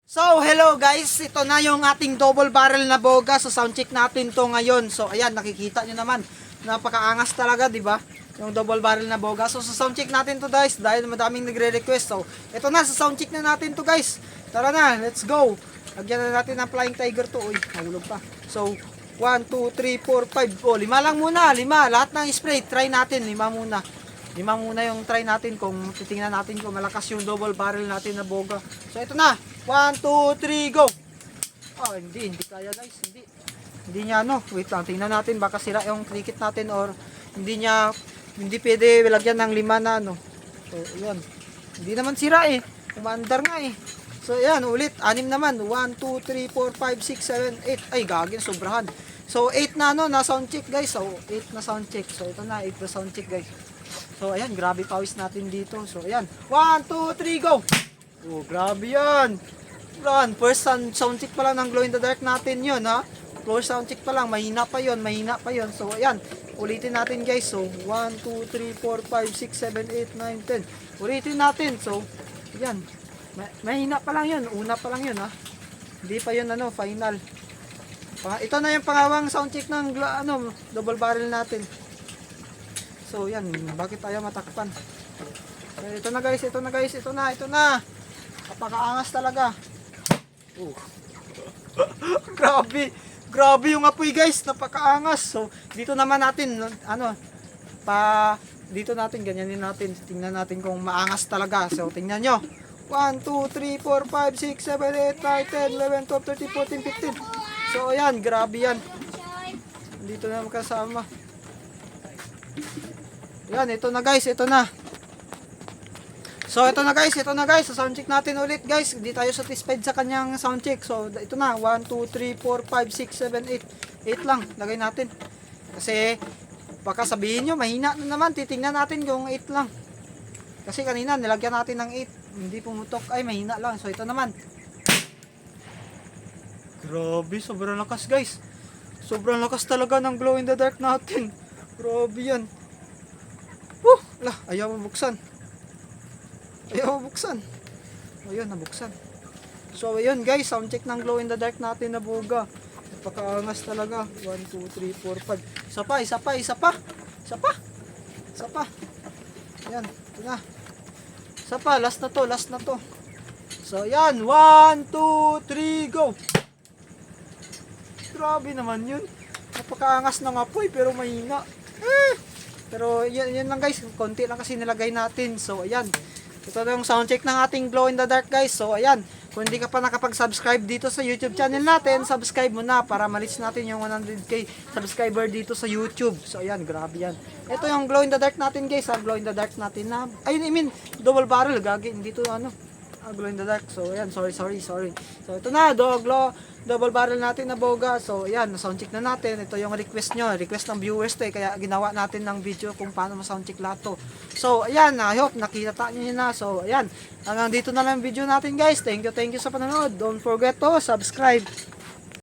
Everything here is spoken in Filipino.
So, hello guys, ito na yung ating double barrel na boga. So, sound check natin to ngayon. So, ayan, nakikita nyo naman. Napakaangas talaga, di ba? Yung double barrel na boga. So, sa sound check natin to guys, dahil madaming nagre-request. So, ito na, sa sound check na natin to guys. Tara na, let's go. Lagyan na natin ng Flying Tiger to. Uy, nahulog pa. So, 1, 2, 3, 4, 5. Oh, 5 lang muna, 5. Lahat ng spray, try natin, 5 muna. 5 muna yung try natin kung titingnan natin kung malakas yung double barrel natin na boga. So, ito na. 1, 2, 3, go! Oh, hindi kaya guys, hindi niya ano, wait lang, tingnan natin, baka sira yung cricket natin or hindi pwede lagyan ng 5 na ano. So, yun, hindi naman sira eh, umaandar nga eh. So, yan, ulit, 6 naman, 1, 2, 3, 4, 5, 6, 7, 8, ay gagin, sobrahan. So, 8 na ano, na sound check guys, so 8 na sound check, so ito na, 8 na sound check guys. So, ayan, grabe pawis natin dito, so ayan, 1, 2, 3, go! Oh, grabe yan. First sound check pa lang ng glow in the dark natin yun, ha. First sound check pa lang, mahina pa yun. So, ayan, ulitin natin guys. So, 1, 2, 3, 4, 5, 6, 7, 8, 9, 10. Ulitin natin. So, ayan, mahina pa lang yun. Una pa lang yun, ha. Hindi pa yun, ano, final. Ito na yung pangawang sound check ng double barrel natin. So, yan, bakit tayo matakpan? Ito na guys, ito na. Napakaangas talaga. Oh. Grabe yung apoy guys, napakaangas. So, dito naman natin dito natin ganyanin natin. Tingnan natin kung maangas talaga. So, tingnan nyo. 1, 2, 3, 4, 5, 6, 7, 8, 9, 10, 11, 12, 13, 14, 15. So, ayan, grabe yan. Dito na makasama. Yan, ito na guys, ito na. So, ito na guys, so sound check natin ulit guys. Hindi tayo satisfied sa kanyang sound check. So, ito na, 1, 2, 3, 4, 5, 6, 7, 8. 8 lang, lagay natin. Kasi, baka sabihin nyo, mahina na naman. Titingnan natin kung 8 lang. Kasi kanina, nilagyan natin ng 8. Hindi pumutok, ay mahina lang. So, ito naman. Grabe, sobrang lakas guys. Sobrang lakas talaga ng glow in the dark natin. Grabe yan. Ayaw mabuksan. Ayun, nabuksan. So, ayun guys, sound check ng glow in the dark natin na boga. Napakaangas talaga. 1, 2, 3, 4, 5. Isa pa. Ayan, ito na. Isa pa, last na to. So, ayan, 1, 2, 3, go! Grabe naman yun. Napakaangas ng apoy, pero mahina. Pero, yan lang guys, konti lang kasi nilagay natin. So, ayan. Ito na yung sound check ng ating glow in the dark guys. So ayan, kung hindi ka pa nakapag-subscribe dito sa YouTube channel natin, subscribe mo na para ma-reach natin yung 100k subscriber dito sa YouTube. So ayan, grabe yan. Ito yung glow in the dark natin guys, glow in the dark natin na, double barrel, dito glow in the dark. So ayan, sorry. So ito na, double barrel natin na boga. So ayan, sound check na natin. Ito yung request nyo, request ng viewers to kaya ginawa natin ng video kung paano ma-sound check lahat to. So ayan, I hope nakita nyo na. So ayan, hanggang dito na lang video natin guys. Thank you sa panonood. Don't forget to subscribe.